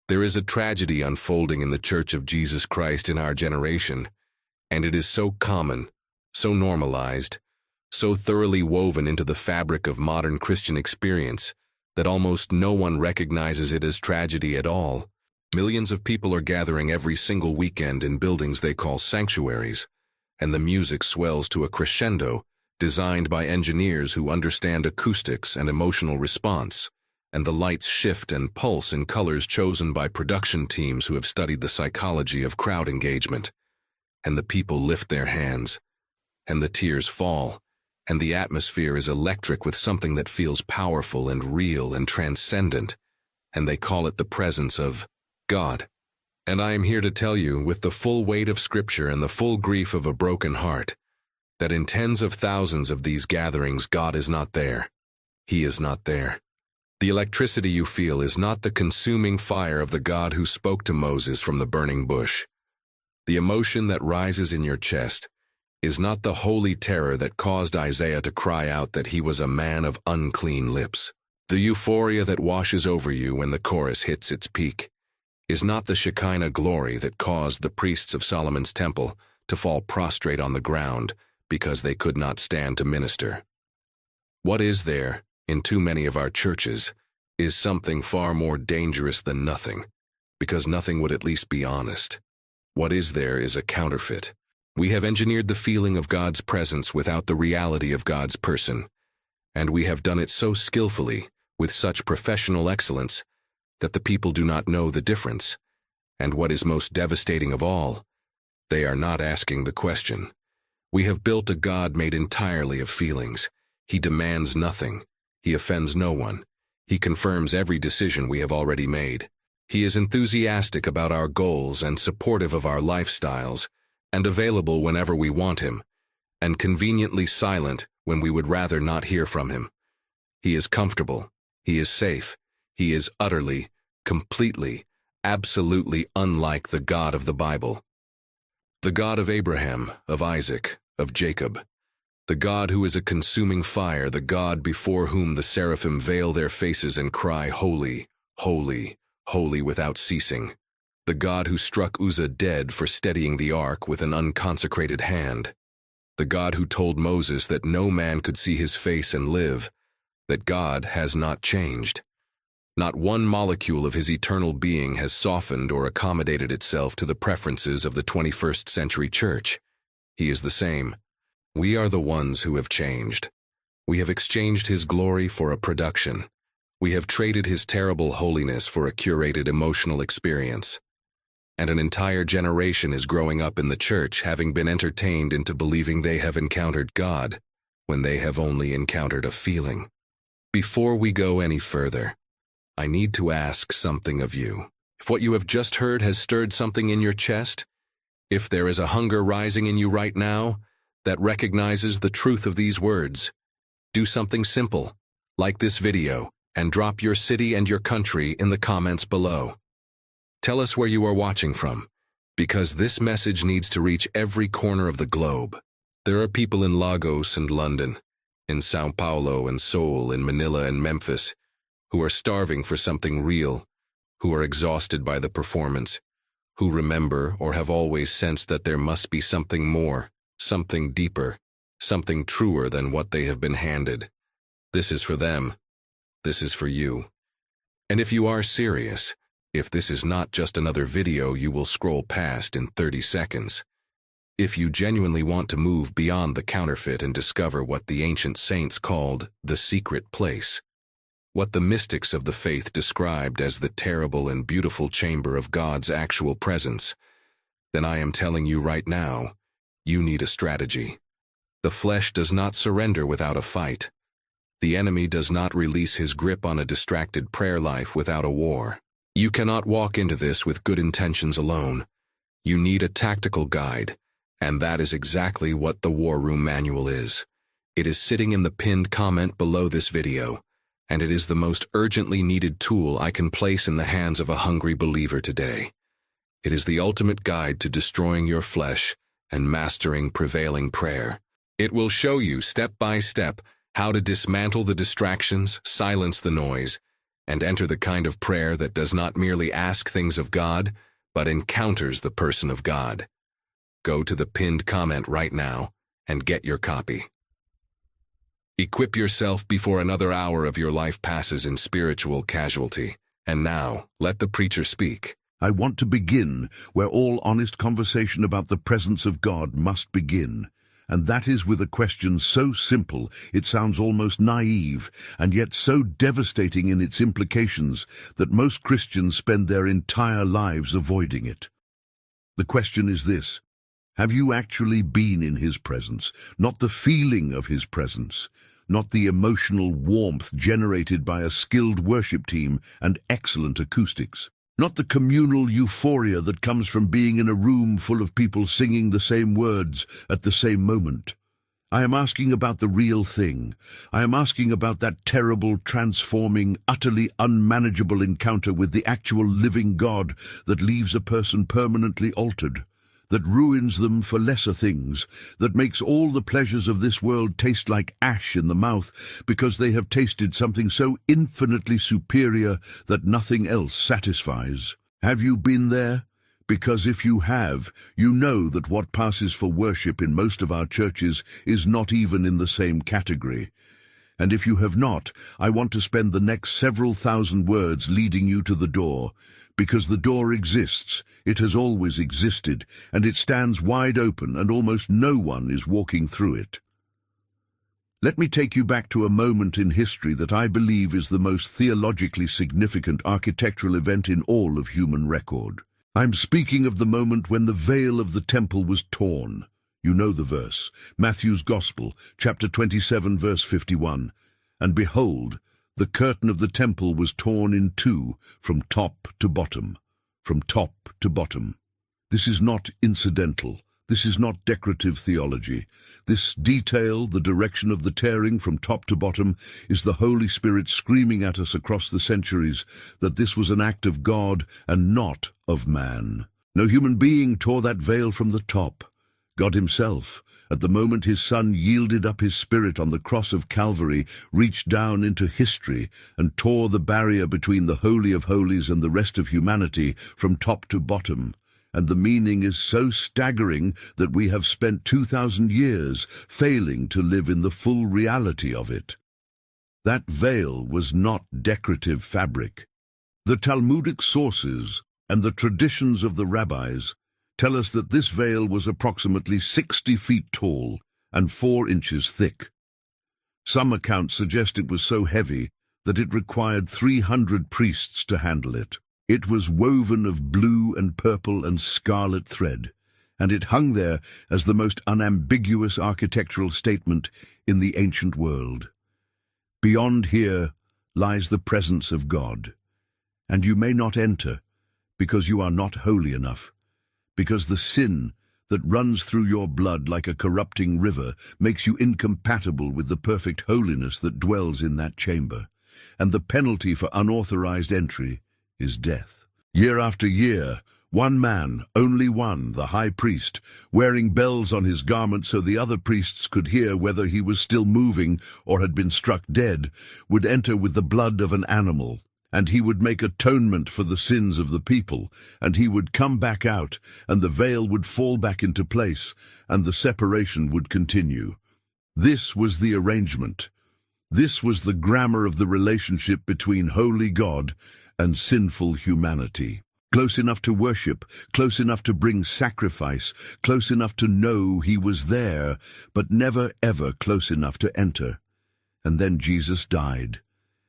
There is a tragedy unfolding in the Church of Jesus Christ in our generation, and it is so common, so normalized, so thoroughly woven into the fabric of modern Christian experience that almost no one recognizes it as tragedy at all. Millions of people are gathering every single weekend in buildings they call sanctuaries, and the music swells to a crescendo designed by engineers who understand acoustics and emotional response, and the lights shift and pulse in colors chosen by production teams who have studied the psychology of crowd engagement. And the people lift their hands, and the tears fall, and the atmosphere is electric with something that feels powerful and real and transcendent, and they call it the presence of God. And I am here to tell you, with the full weight of Scripture and the full grief of a broken heart, that in tens of thousands of these gatherings God is not there. He is not there. The electricity you feel is not the consuming fire of the God who spoke to Moses from the burning bush. The emotion that rises in your chest is not the holy terror that caused Isaiah to cry out that he was a man of unclean lips. The euphoria that washes over you when the chorus hits its peak is not the Shekinah glory that caused the priests of Solomon's temple to fall prostrate on the ground because they could not stand to minister. What is there, in too many of our churches, is something far more dangerous than nothing, because nothing would at least be honest. What is there is a counterfeit. We have engineered the feeling of God's presence without the reality of God's person, and we have done it so skillfully, with such professional excellence, that the people do not know the difference. And what is most devastating of all, they are not asking the question. We have built a God made entirely of feelings. He demands nothing. He offends no one. He confirms every decision we have already made. He is enthusiastic about our goals and supportive of our lifestyles, and available whenever we want him, and conveniently silent when we would rather not hear from him. He is comfortable. He is safe. He is utterly, completely, absolutely unlike the God of the Bible. The God of Abraham, of Isaac, of Jacob. The God who is a consuming fire, the God before whom the seraphim veil their faces and cry, "Holy, holy, holy," without ceasing. The God who struck Uzzah dead for steadying the ark with an unconsecrated hand. The God who told Moses that no man could see his face and live, that God has not changed. Not one molecule of his eternal being has softened or accommodated itself to the preferences of the 21st century church. He is the same. We are the ones who have changed. We have exchanged his glory for a production. We have traded his terrible holiness for a curated emotional experience. And an entire generation is growing up in the church having been entertained into believing they have encountered God when they have only encountered a feeling. Before we go any further, I need to ask something of you. If what you have just heard has stirred something in your chest, if there is a hunger rising in you right now that recognizes the truth of these words, do something simple, like this video, and drop your city and your country in the comments below. Tell us where you are watching from, because this message needs to reach every corner of the globe. There are people in Lagos and London, in Sao Paulo and Seoul, in Manila and Memphis, who are starving for something real, who are exhausted by the performance, who remember or have always sensed that there must be something more, something deeper, something truer than what they have been handed. This is for them. This is for you. And if you are serious, if this is not just another video you will scroll past in 30 seconds, if you genuinely want to move beyond the counterfeit and discover what the ancient saints called the secret place, what the mystics of the faith described as the terrible and beautiful chamber of God's actual presence, then I am telling you right now, you need a strategy. The flesh does not surrender without a fight. The enemy does not release his grip on a distracted prayer life without a war. You cannot walk into this with good intentions alone. You need a tactical guide, and that is exactly what the War Room Manual is. It is sitting in the pinned comment below this video, and it is the most urgently needed tool I can place in the hands of a hungry believer today. It is the ultimate guide to destroying your flesh and mastering prevailing prayer. It will show you step by step how to dismantle the distractions, silence the noise, and enter the kind of prayer that does not merely ask things of God, but encounters the person of God. Go to the pinned comment right now and get your copy. Equip yourself before another hour of your life passes in spiritual casualty. And now, let the preacher speak. I want to begin where all honest conversation about the presence of God must begin. And that is with a question so simple it sounds almost naive, and yet so devastating in its implications that most Christians spend their entire lives avoiding it. The question is this: have you actually been in His presence? Not the feeling of His presence, not the emotional warmth generated by a skilled worship team and excellent acoustics. Not the communal euphoria that comes from being in a room full of people singing the same words at the same moment. I am asking about the real thing. I am asking about that terrible, transforming, utterly unmanageable encounter with the actual living God that leaves a person permanently altered, that ruins them for lesser things, that makes all the pleasures of this world taste like ash in the mouth because they have tasted something so infinitely superior that nothing else satisfies. Have you been there? Because if you have, you know that what passes for worship in most of our churches is not even in the same category. And if you have not, I want to spend the next several thousand words leading you to the door, because the door exists, it has always existed, and it stands wide open and almost no one is walking through it. Let me take you back to a moment in history that I believe is the most theologically significant architectural event in all of human record. I'm speaking of the moment when the veil of the temple was torn. You know the verse, Matthew's Gospel, chapter 27, verse 51. And behold, the curtain of the temple was torn in two, from top to bottom, from top to bottom. This is not incidental. This is not decorative theology. This detail, the direction of the tearing from top to bottom, is the Holy Spirit screaming at us across the centuries that this was an act of God and not of man. No human being tore that veil from the top. God Himself, at the moment His Son yielded up His Spirit on the cross of Calvary, reached down into history and tore the barrier between the Holy of Holies and the rest of humanity from top to bottom. And the meaning is so staggering that we have spent 2,000 years failing to live in the full reality of it. That veil was not decorative fabric. The Talmudic sources and the traditions of the rabbis tell us that this veil was approximately 60 feet tall and 4 inches thick. Some accounts suggest it was so heavy that it required 300 priests to handle it. It was woven of blue and purple and scarlet thread, and it hung there as the most unambiguous architectural statement in the ancient world. Beyond here lies the presence of God, and you may not enter because you are not holy enough, because the sin that runs through your blood like a corrupting river makes you incompatible with the perfect holiness that dwells in that chamber, and the penalty for unauthorized entry is death. Year after year, one man, only one, the high priest, wearing bells on his garment so the other priests could hear whether he was still moving or had been struck dead, would enter with the blood of an animal, and he would make atonement for the sins of the people, and he would come back out, and the veil would fall back into place, and the separation would continue. This was the arrangement. This was the grammar of the relationship between holy God and sinful humanity. Close enough to worship, close enough to bring sacrifice, close enough to know He was there, but never ever close enough to enter. And then Jesus died,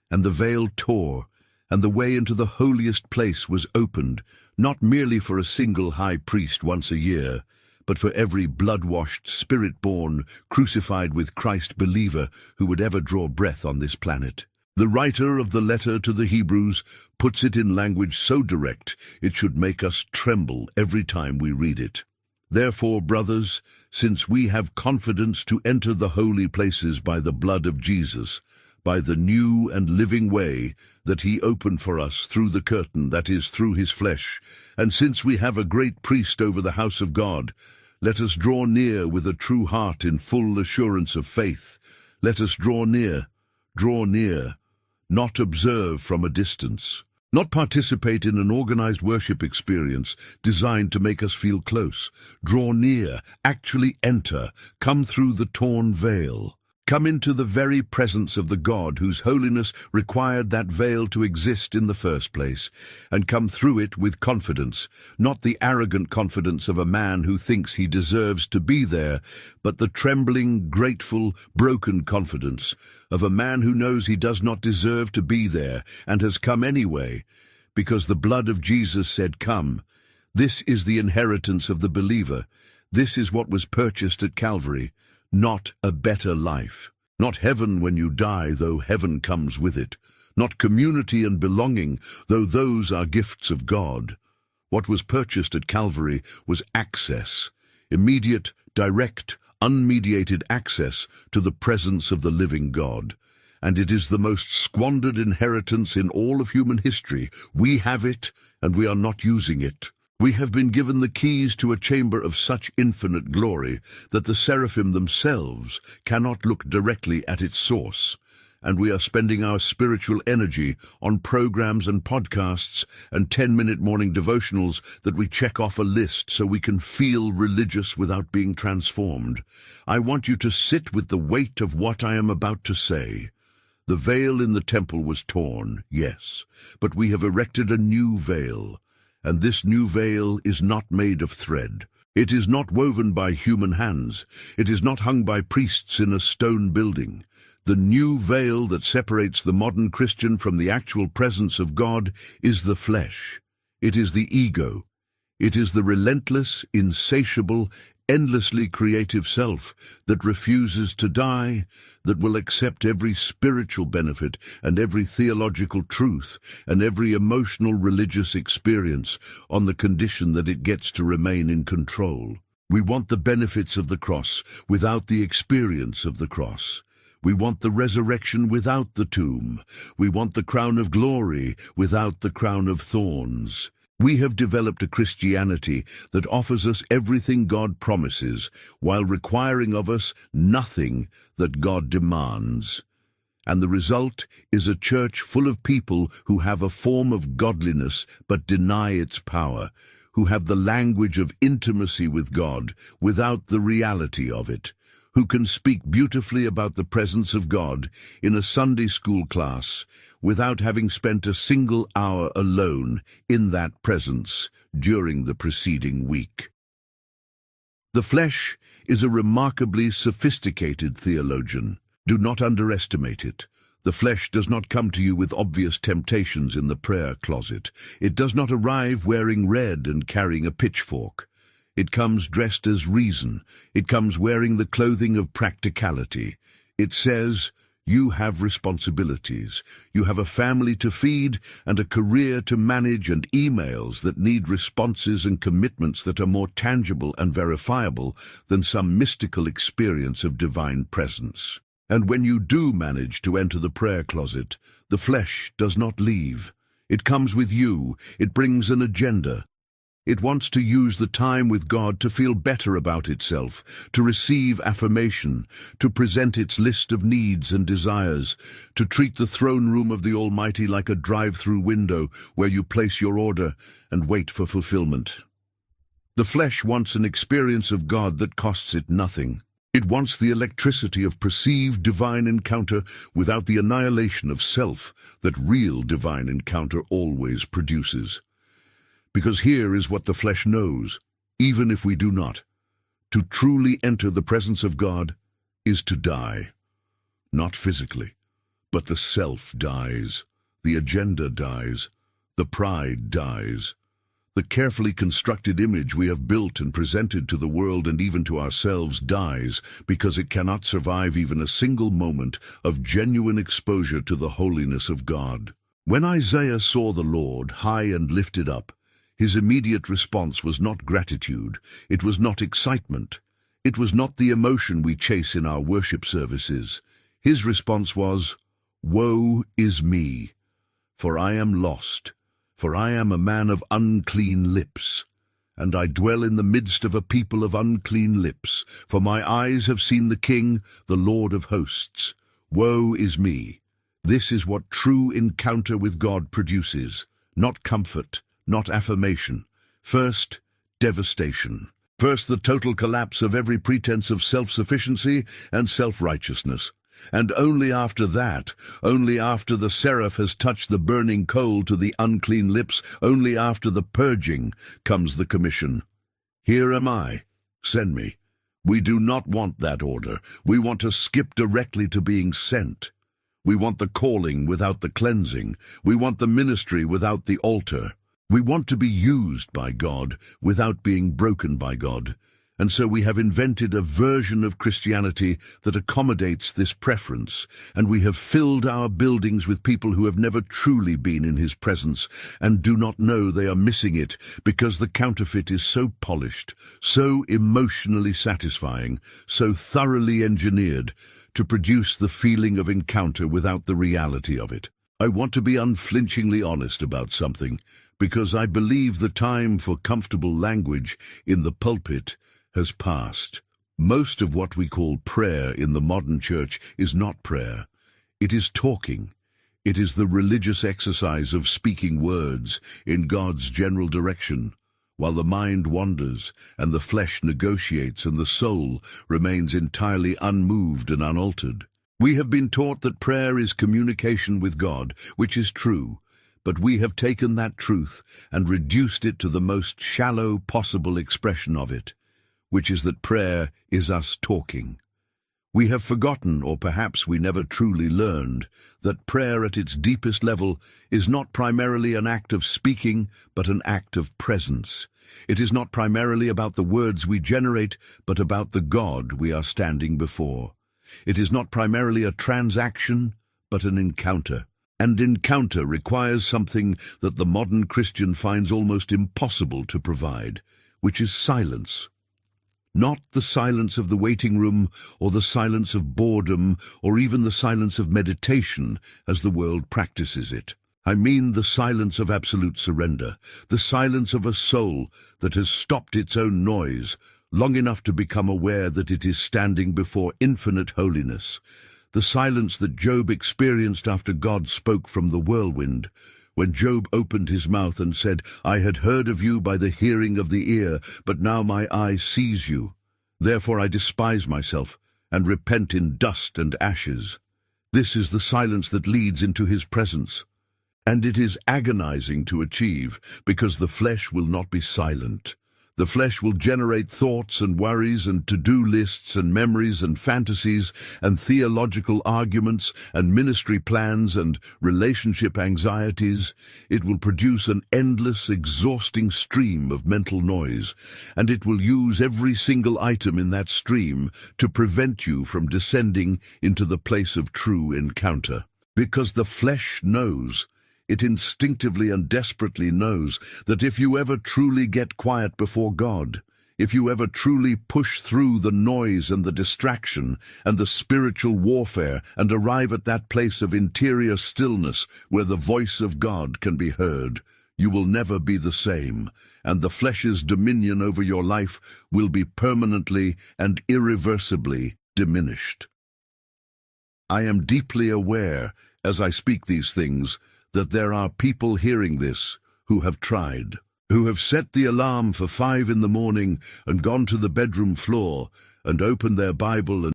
and the veil tore, and the way into the holiest place was opened, not merely for a single high priest once a year, but for every blood-washed, spirit-born, crucified with Christ believer who would ever draw breath on this planet. The writer of the letter to the Hebrews puts it in language so direct it should make us tremble every time we read it. Therefore, brothers, since we have confidence to enter the holy places by the blood of Jesus, by the new and living way that He opened for us through the curtain, that is, through His flesh, and since we have a great priest over the house of God, let us draw near with a true heart in full assurance of faith. Let us draw near, not observe from a distance, not participate in an organized worship experience designed to make us feel close. Draw near, actually enter, come through the torn veil. Come into the very presence of the God whose holiness required that veil to exist in the first place, and come through it with confidence, not the arrogant confidence of a man who thinks he deserves to be there, but the trembling, grateful, broken confidence of a man who knows he does not deserve to be there and has come anyway, because the blood of Jesus said, "Come." This is the inheritance of the believer. This is what was purchased at Calvary. Not a better life. Not heaven when you die, though heaven comes with it. Not community and belonging, though those are gifts of God. What was purchased at Calvary was access. Immediate, direct, unmediated access to the presence of the living God. And it is the most squandered inheritance in all of human history. We have it, and we are not using it. We have been given the keys to a chamber of such infinite glory that the seraphim themselves cannot look directly at its source, and we are spending our spiritual energy on programs and podcasts and 10-minute morning devotionals that we check off a list so we can feel religious without being transformed. I want you to sit with the weight of what I am about to say. The veil in the temple was torn, yes, but we have erected a new veil. And this new veil is not made of thread. It is not woven by human hands. It is not hung by priests in a stone building. The new veil that separates the modern Christian from the actual presence of God is the flesh. It is the ego. It is the relentless, insatiable, endlessly creative self that refuses to die, that will accept every spiritual benefit and every theological truth and every emotional religious experience on the condition that it gets to remain in control. We want the benefits of the cross without the experience of the cross. We want the resurrection without the tomb. We want the crown of glory without the crown of thorns. We have developed a Christianity that offers us everything God promises while requiring of us nothing that God demands. And the result is a church full of people who have a form of godliness but deny its power, who have the language of intimacy with God without the reality of it, who can speak beautifully about the presence of God in a Sunday school class without having spent a single hour alone in that presence during the preceding week. The flesh is a remarkably sophisticated theologian. Do not underestimate it. The flesh does not come to you with obvious temptations in the prayer closet. It does not arrive wearing red and carrying a pitchfork. It comes dressed as reason. It comes wearing the clothing of practicality. It says, "You have responsibilities. You have a family to feed and a career to manage and emails that need responses and commitments that are more tangible and verifiable than some mystical experience of divine presence." And when you do manage to enter the prayer closet, the flesh does not leave. It comes with you. It brings an agenda. It wants to use the time with God to feel better about itself, to receive affirmation, to present its list of needs and desires, to treat the throne room of the Almighty like a drive-through window where you place your order and wait for fulfillment. The flesh wants an experience of God that costs it nothing. It wants the electricity of perceived divine encounter without the annihilation of self that real divine encounter always produces. Because here is what the flesh knows, even if we do not. To truly enter the presence of God is to die. Not physically, but the self dies, the agenda dies, the pride dies. The carefully constructed image we have built and presented to the world and even to ourselves dies because it cannot survive even a single moment of genuine exposure to the holiness of God. When Isaiah saw the Lord high and lifted up, his immediate response was not gratitude, it was not excitement, it was not the emotion we chase in our worship services. His response was, "Woe is me, for I am lost, for I am a man of unclean lips, and I dwell in the midst of a people of unclean lips, for my eyes have seen the King, the Lord of hosts. Woe is me! This is what true encounter with God produces. Not comfort, not affirmation. First, devastation. First, the total collapse of every pretense of self-sufficiency and self-righteousness. And only after that, only after the seraph has touched the burning coal to the unclean lips, only after the purging, comes the commission. Here am I, send me. We do not want that order. We want to skip directly to being sent. We want the calling without the cleansing. We want the ministry without the altar. We want to be used by God without being broken by God. And so we have invented a version of Christianity that accommodates this preference, and we have filled our buildings with people who have never truly been in His presence and do not know they are missing it because the counterfeit is so polished, so emotionally satisfying, so thoroughly engineered to produce the feeling of encounter without the reality of it. I want to be unflinchingly honest about something, because I believe the time for comfortable language in the pulpit has passed. Most of what we call prayer in the modern church is not prayer. It is talking. It is the religious exercise of speaking words in God's general direction, while the mind wanders and the flesh negotiates and the soul remains entirely unmoved and unaltered. We have been taught that prayer is communication with God, which is true, but we have taken that truth and reduced it to the most shallow possible expression of it, which is that prayer is us talking. We have forgotten, or perhaps we never truly learned, that prayer at its deepest level is not primarily an act of speaking, but an act of presence. It is not primarily about the words we generate, but about the God we are standing before. It is not primarily a transaction, but an encounter. And encounter requires something that the modern Christian finds almost impossible to provide, which is silence. Not the silence of the waiting room, or the silence of boredom, or even the silence of meditation, as the world practices it. I mean the silence of absolute surrender, the silence of a soul that has stopped its own noise long enough to become aware that it is standing before infinite holiness. The silence that Job experienced after God spoke from the whirlwind, when Job opened his mouth and said, "I had heard of you by the hearing of the ear, but now my eye sees you. Therefore I despise myself and repent in dust and ashes." This is the silence that leads into His presence. And it is agonizing to achieve, because the flesh will not be silent. The flesh will generate thoughts and worries and to-do lists and memories and fantasies and theological arguments and ministry plans and relationship anxieties. It will produce an endless, exhausting stream of mental noise, and it will use every single item in that stream to prevent you from descending into the place of true encounter. Because the flesh knows, it instinctively and desperately knows, that if you ever truly get quiet before God, if you ever truly push through the noise and the distraction and the spiritual warfare and arrive at that place of interior stillness where the voice of God can be heard, you will never be the same, and the flesh's dominion over your life will be permanently and irreversibly diminished. I am deeply aware, as I speak these things, that there are people hearing this who have tried, who have set the alarm for 5 in the morning and gone to the bedroom floor and opened their Bible and